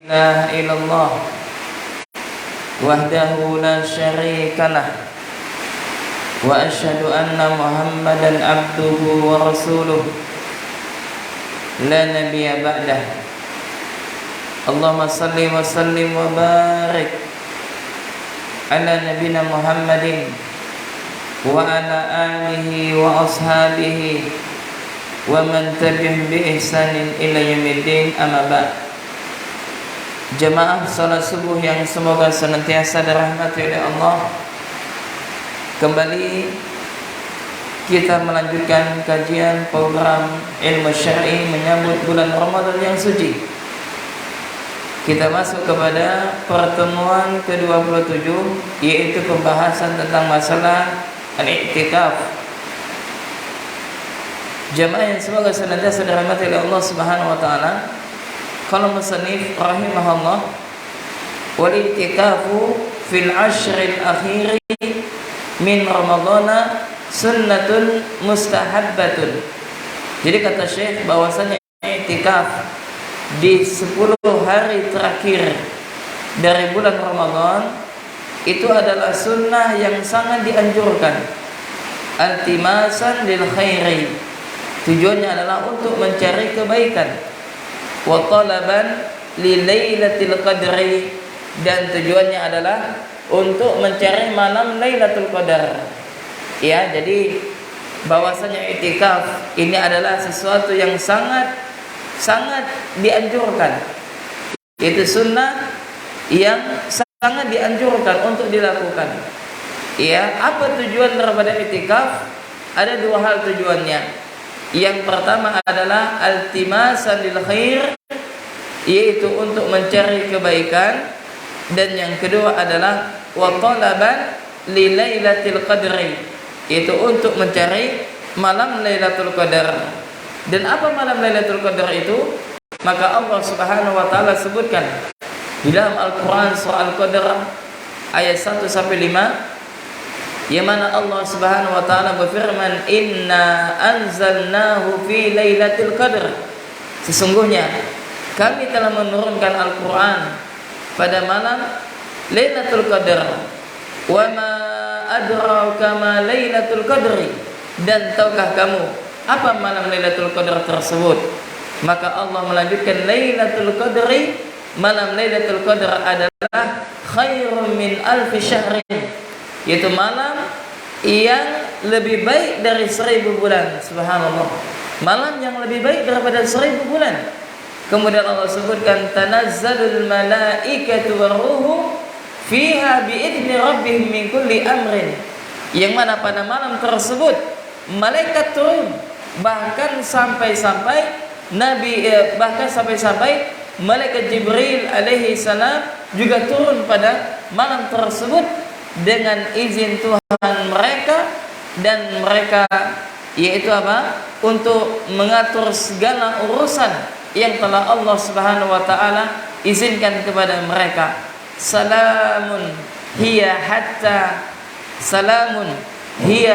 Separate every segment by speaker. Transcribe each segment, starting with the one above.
Speaker 1: La ilaha illallah wahdahu la syarika lah wa asyhadu anna Muhammadan abduhu wa rasuluh la nabiyya ba'dah. Allahumma salli wa sallim wa barik ala nabina Muhammadin wa ala alihi wa ashabihi wa man tabi'ahum bi ihsanin ila yaumiddin, amma ba'd. Jemaah salat subuh yang semoga senantiasa dirahmati oleh Allah, kembali kita melanjutkan kajian program ilmu syar'i menyambut bulan Ramadan yang suci. Kita masuk kepada pertemuan ke-27, yaitu pembahasan tentang masalah al-i'tikaf. Jemaah yang semoga senantiasa dirahmati oleh Allah Subhanahu wa taala, qala musannif rahimahullah, wal i'tikafu fil ashril akhiri min ramadhana sunnatun mustahabbatun. Jadi kata Syekh bahwasanya i'tikaf di 10 hari terakhir dari bulan Ramadan itu adalah sunnah yang sangat dianjurkan. Altimasan lil khairi, tujuannya adalah untuk mencari kebaikan. Wa talaban li lailatul qadri, dan tujuannya adalah untuk mencari malam Lailatul Qadar. Ya, jadi bahwasanya i'tikaf ini adalah sesuatu yang sangat dianjurkan. Itu sunnah yang sangat dianjurkan untuk dilakukan. Ya, apa tujuan daripada i'tikaf? Ada dua hal tujuannya. Yang pertama adalah altimasan lil khair, yaitu untuk mencari kebaikan, dan yang kedua adalah wa talaban li lailatul qadri, yaitu untuk mencari malam Lailatul Qadar. Dan apa malam Lailatul Qadar itu? Maka Allah Subhanahu wa taala sebutkan di dalam Al-Qur'an surah Al-Qadr ayat 1 sampai 5, yang mana Allah Subhanahu wa taala berfirman, inna anzalnahu fi lailatul qadr, sesungguhnya kami telah menurunkan Al-Qur'an pada malam Lailatul Qadar. Wa ma adraka ma Lailatul Qadri, dan tahukah kamu apa malam Lailatul Qadar tersebut? Maka Allah melanjutkan, Lailatul Qadri, malam Lailatul Qadar adalah khairun min alfi syahrin, yaitu malam yang lebih baik dari 1000 bulan. Subhanallah, malam yang lebih baik daripada 1000 bulan. Kemudian Allah sebutkan, tanazzalul malaikatu waruhu fiha biidzni rabbihim min kulli amrin, yang mana pada malam tersebut malaikat turun, bahkan sampai malaikat Jibril alaihi salam juga turun pada malam tersebut dengan izin Tuhan mereka, dan mereka yaitu apa? Untuk mengatur segala urusan yang telah Allah Subhanahu wa taala izinkan kepada mereka. Salamun hiya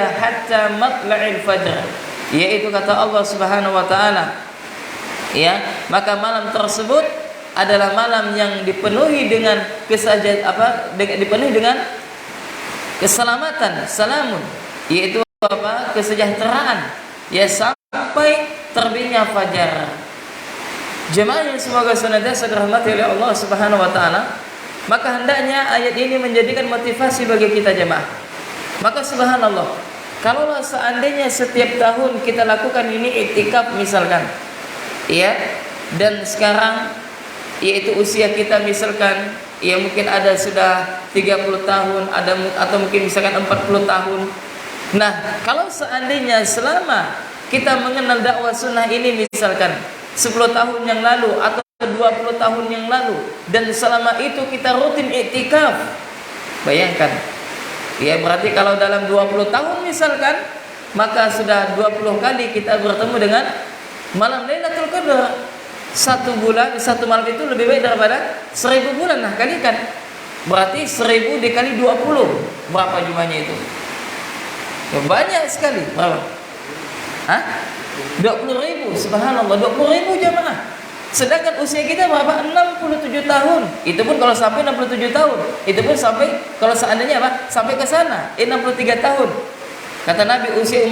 Speaker 1: hatta matla'il fajr, yaitu kata Allah Subhanahu wa taala, ya, maka malam tersebut adalah malam yang dipenuhi dengan dipenuhi dengan keselamatan, salamun, yaitu apa? Kesejahteraan, ya, sampai terbitnya fajar. Jemaah yang semoga senantiasa dirahmati oleh Allah Subhanahu wa taala, maka hendaknya ayat ini menjadikan motivasi bagi kita jemaah. Maka subhanallah, kalau seandainya setiap tahun kita lakukan ini i'tikaf misalkan, ya, dan sekarang yaitu usia kita misalkan, ya, mungkin ada sudah 30 tahun, atau mungkin misalkan 40 tahun. Nah, kalau seandainya selama kita mengenal dakwah sunnah ini misalkan 10 tahun yang lalu atau 20 tahun yang lalu, dan selama itu kita rutin i'tikaf, bayangkan, ya, berarti kalau dalam 20 tahun misalkan, maka sudah 20 kali kita bertemu dengan malam Lailatul Qadar. Satu malam itu lebih baik daripada 1000 bulan. Nah, kalikan, berarti 1000 dikali 20, berapa jumlahnya itu? Ya, banyak sekali. Berapa? 20.000, subhanallah, 20.000 jamaah. Sedangkan usia kita berapa? 67 tahun. Itu pun kalau sampai 67 tahun. Itu pun sampai kalau seandainya apa? Sampai ke sana, 63 tahun. Kata Nabi, usia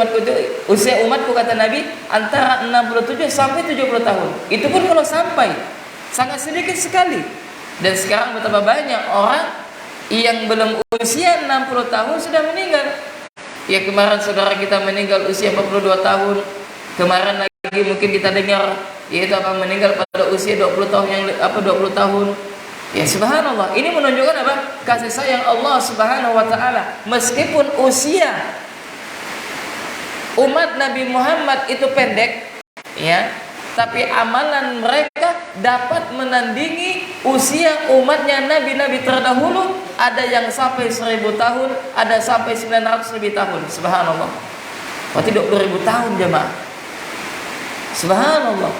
Speaker 1: umatku kata Nabi antara 67 sampai 70 tahun. Itu pun kalau sampai, sangat sedikit sekali. Dan sekarang betapa banyak orang yang belum usia 60 tahun sudah meninggal. Ya kemarin saudara kita meninggal usia 42 tahun. Kemarin lagi mungkin kita dengar yaitu apa meninggal pada usia 20 tahun 20 tahun. Ya subhanallah, ini menunjukkan apa? Kasih sayang Allah Subhanahu wa taala. Meskipun usia umat Nabi Muhammad itu pendek, ya, tapi amalan mereka dapat menandingi usia umatnya nabi-nabi terdahulu. Ada yang sampai 1000 tahun, ada sampai 900 lebih tahun. Subhanallah. Berarti 20.000 tahun jemaah. Subhanallah.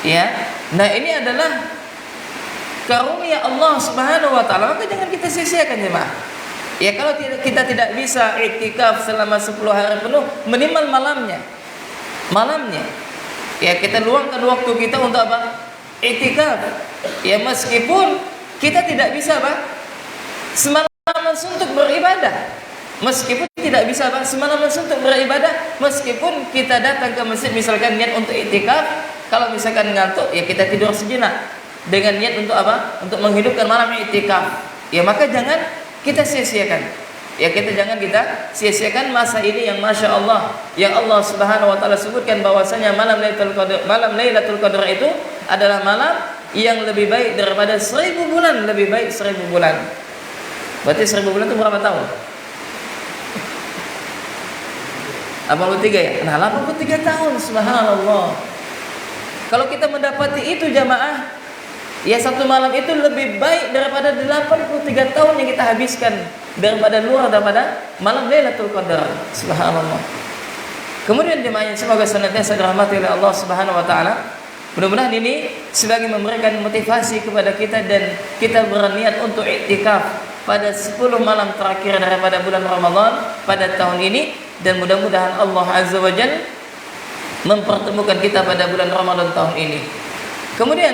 Speaker 1: Ya. Nah, ini adalah karunia Allah Subhanahu wa taala. Maka jangan kita sia-siakan jemaah. Ya kalau kita tidak bisa iktikaf selama 10 hari penuh, minimal malamnya. Ya kita luangkan waktu kita untuk apa? Iktikaf. Ya meskipun kita tidak bisa apa? Semalaman suntuk beribadah. Meskipun tidak bisa apa? Semalaman suntuk beribadah, meskipun kita datang ke masjid misalkan niat untuk iktikaf, kalau misalkan ngantuk ya kita tidur sejenak dengan niat untuk apa? Untuk menghidupkan malam iktikaf. Ya maka jangan kita sia-siakan. Ya jangan kita sia-siakan masa ini yang masya Allah, yang Allah Subhanahu wa taala sebutkan bahwasanya malam Lailatul Qadar itu adalah malam yang lebih baik daripada 1000 bulan, lebih baik 1000 bulan. Berarti 1000 bulan itu berapa tahun? 83 ya? Nah, 83 tahun, subhanallah. Kalau kita mendapati itu jamaah, ya satu malam itu lebih baik daripada 83 tahun yang kita habiskan daripada malam Lailatul Qadar. Subhanallah. Kemudian jemaah yang semoga senantiasa dirahmati oleh Allah Subhanahu wa taala. Mudah-mudahan ini sebagai memberikan motivasi kepada kita dan kita berniat untuk iktikaf pada 10 malam terakhir daripada bulan Ramadan pada tahun ini, dan mudah-mudahan Allah Azza wa Jalla mempertemukan kita pada bulan Ramadan tahun ini. Kemudian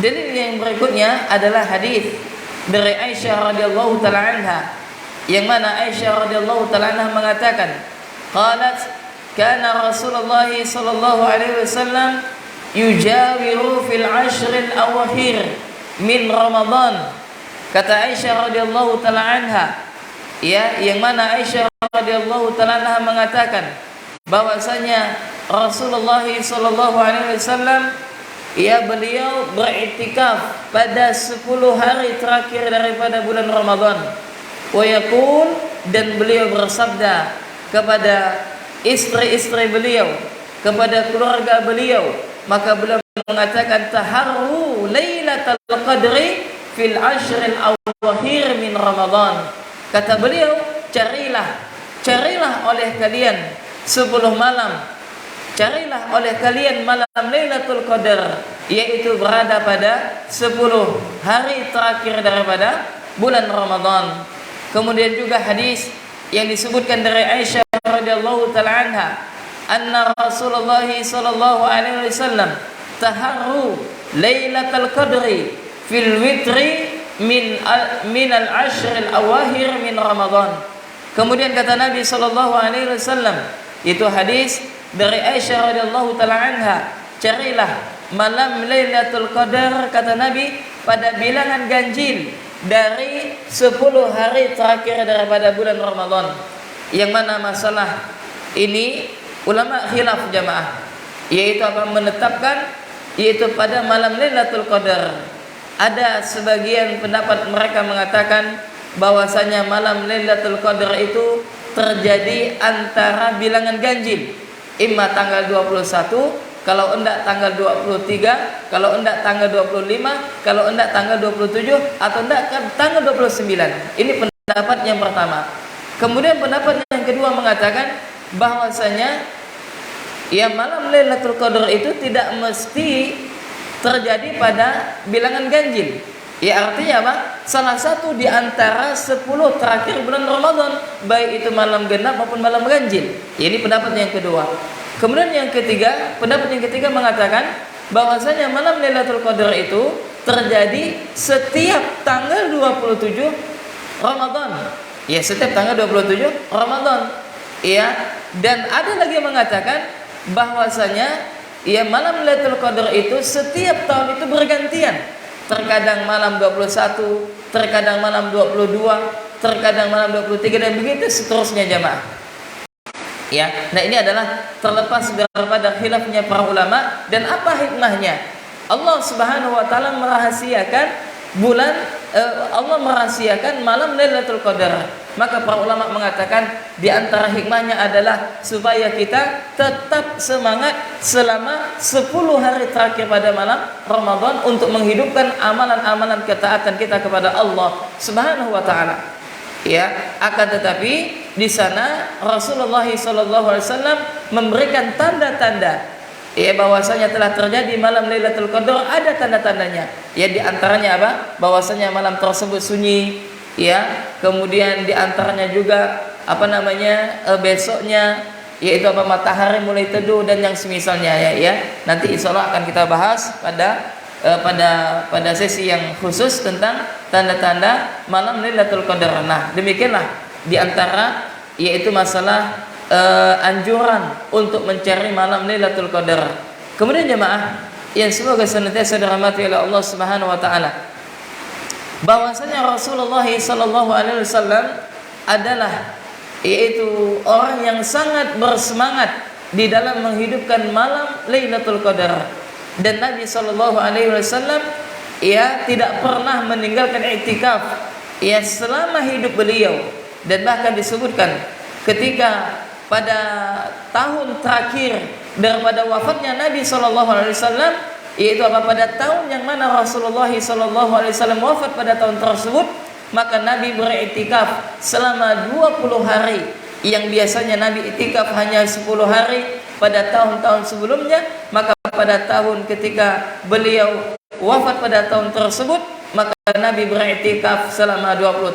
Speaker 1: dalil yang berikutnya adalah hadis dari Aisyah radhiyallahu taala anha, yang mana Aisyah radhiyallahu taala anha mengatakan, qalat kana Rasulullah sallallahu alaihi wasallam yujawiru fil ashril awakhir min Ramadan. Kata Aisyah radhiyallahu taala anha, ya, yang mana Aisyah radhiyallahu taala anha mengatakan bahwasanya Rasulullah sallallahu alaihi wasallam, ya, beliau beriktikaf pada 10 hari terakhir daripada bulan Ramadan. Wa yaqul, dan beliau bersabda kepada istri-istri beliau, kepada keluarga beliau, maka beliau mengatakan taharru lailatul qadri fil ashril awakhir min Ramadan. Kata beliau, carilah oleh kalian 10 malam, carilah oleh kalian malam Lailatul Qadar, yaitu berada pada 10 hari terakhir daripada bulan Ramadan. Kemudian juga hadis yang disebutkan dari Aisyah radhiyallahu taala anha, anna Rasulullah sallallahu alaihi wasallam taharru Lailatul Qadri fil witri min al-ashr al-awakhir min Ramadan. Kemudian kata Nabi sallallahu alaihi wasallam, itu hadis dari Aisyah radhiyallahu taala anha, carilah malam Lailatul Qadar, kata Nabi, pada bilangan ganjil dari 10 hari terakhir daripada bulan Ramadan. Yang mana masalah ini ulama khilaf jamaah, yaitu apa? Menetapkan yaitu pada malam Lailatul Qadar. Ada sebagian pendapat mereka mengatakan bahwasanya malam Lailatul Qadar itu terjadi antara bilangan ganjil, imma tanggal 21, kalau enggak tanggal 23, kalau enggak tanggal 25, kalau enggak tanggal 27, atau enggak tanggal 29. Ini pendapat yang pertama. Kemudian pendapat yang kedua mengatakan bahwasanya ya malam Lailatul Qadar itu tidak mesti terjadi pada bilangan ganjil. Ya artinya apa? Salah satu di antara 10 terakhir bulan Ramadan, baik itu malam genap maupun malam ganjil. Ya, ini pendapat yang kedua. Kemudian yang ketiga, pendapat yang ketiga mengatakan bahwasanya malam Lailatul Qadar itu terjadi setiap tanggal 27 Ramadan. Ya, setiap tanggal 27 Ramadan. Ya, dan ada lagi yang mengatakan bahwasanya ya malam Lailatul Qadar itu setiap tahun itu bergantian. Terkadang malam 21, terkadang malam 22, terkadang malam 23 dan begitu seterusnya jamaah. Ya, nah ini adalah terlepas daripada khilafnya para ulama dan apa hikmahnya. Allah Subhanahu wa taala merahasiakan Allah merahasiakan malam Lailatul Qadar. Maka para ulama mengatakan di antara hikmahnya adalah supaya kita tetap semangat selama 10 hari terakhir pada malam Ramadan untuk menghidupkan amalan-amalan ketaatan kita kepada Allah Subhanahu wa taala. Ya, akan tetapi di sana Rasulullah SAW memberikan tanda-tanda ya bahwasanya telah terjadi malam Lailatul Qadar, ada tanda-tandanya. Ya, di antaranya apa? Bahwasanya malam tersebut sunyi, ya. Kemudian di antaranya juga besoknya yaitu matahari mulai teduh dan yang semisalnya ya. Nanti insyaallah akan kita bahas pada sesi yang khusus tentang tanda-tanda malam Lailatul Qadar. Nah, demikianlah di antara yaitu masalah anjuran untuk mencari malam Lailatul Qadar. Kemudian jemaah yang semoga senantiasa dirahmati oleh Allah Subhanahu wa taala, bahwasanya Rasulullah sallallahu alaihi wasallam adalah yaitu orang yang sangat bersemangat di dalam menghidupkan malam Lailatul Qadar. Dan Nabi sallallahu alaihi wasallam ya tidak pernah meninggalkan iktikaf ya selama hidup beliau, dan bahkan disebutkan ketika pada tahun terakhir daripada wafatnya Nabi sallallahu alaihi wasallam, yaitu pada tahun yang mana Rasulullah sallallahu alaihi wasallam wafat pada tahun tersebut, maka Nabi beriktikaf selama 20 hari. Yang biasanya Nabi iktikaf hanya 10 hari pada tahun-tahun sebelumnya, maka pada tahun ketika beliau wafat pada tahun tersebut, maka Nabi beriktikaf selama 20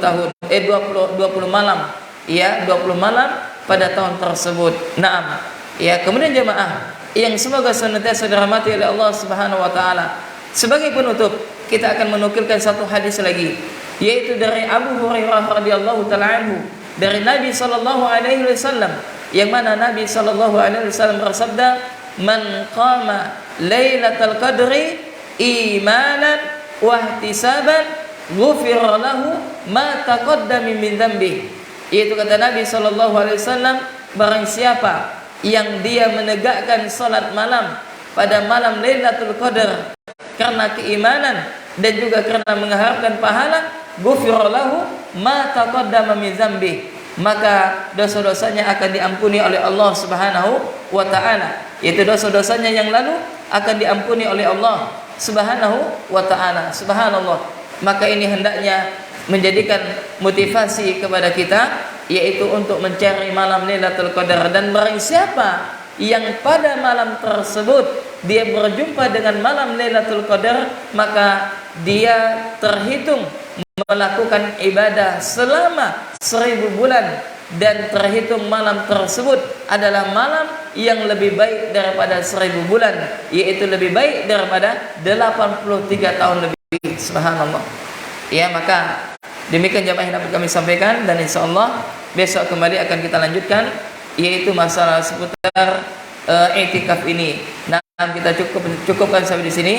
Speaker 1: malam. Ya, 20 malam pada tahun tersebut. Naam. Ya, kemudian jemaah yang semoga senantiasa dirahmati oleh Allah Subhanahu wa taala. Sebagai penutup, kita akan menukilkan satu hadis lagi, yaitu dari Abu Hurairah radhiyallahu taala anhu, dari Nabi sallallahu alaihi wasallam, yang mana Nabi sallallahu alaihi wasallam bersabda, "Man qama Lailatul Qadri imanan wa ihtisaban, ghufira lahu ma taqaddama min dhanbi." Yaitu kata Nabi sallallahu alaihi wasallam, barang siapa yang dia menegakkan salat malam pada malam Lailatul Qadar karena keimanan dan juga karena mengharapkan pahala, ghufira lahu ma taqaddama min dhanbi, maka dosa-dosanya akan diampuni oleh Allah Subhanahu wa taala. Yaitu dosa-dosanya yang lalu akan diampuni oleh Allah Subhanahu wa taala. Subhanallah. Maka ini hendaknya menjadikan motivasi kepada kita, yaitu untuk mencari malam Lailatul Qadar. Dan barang siapa yang pada malam tersebut dia berjumpa dengan malam Lailatul Qadar, maka dia terhitung melakukan ibadah selama 1000 bulan, dan terhitung malam tersebut adalah malam yang lebih baik daripada 1000 bulan, yaitu lebih baik daripada 83 tahun lebih. Subhanallah. Ya, maka demikian jamaah yang dapat kami sampaikan, dan insyaallah besok kembali akan kita lanjutkan, yaitu masalah seputar i'tikaf ini. Nah, kita cukupkan sampai di sini.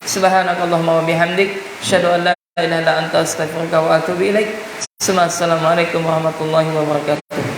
Speaker 1: Subhanakallahumma wa bihamdik, asyhadu an la ilaha illa anta, astaghfiruka wa atubu ilaik. Assalamualaikum warahmatullahi wabarakatuh.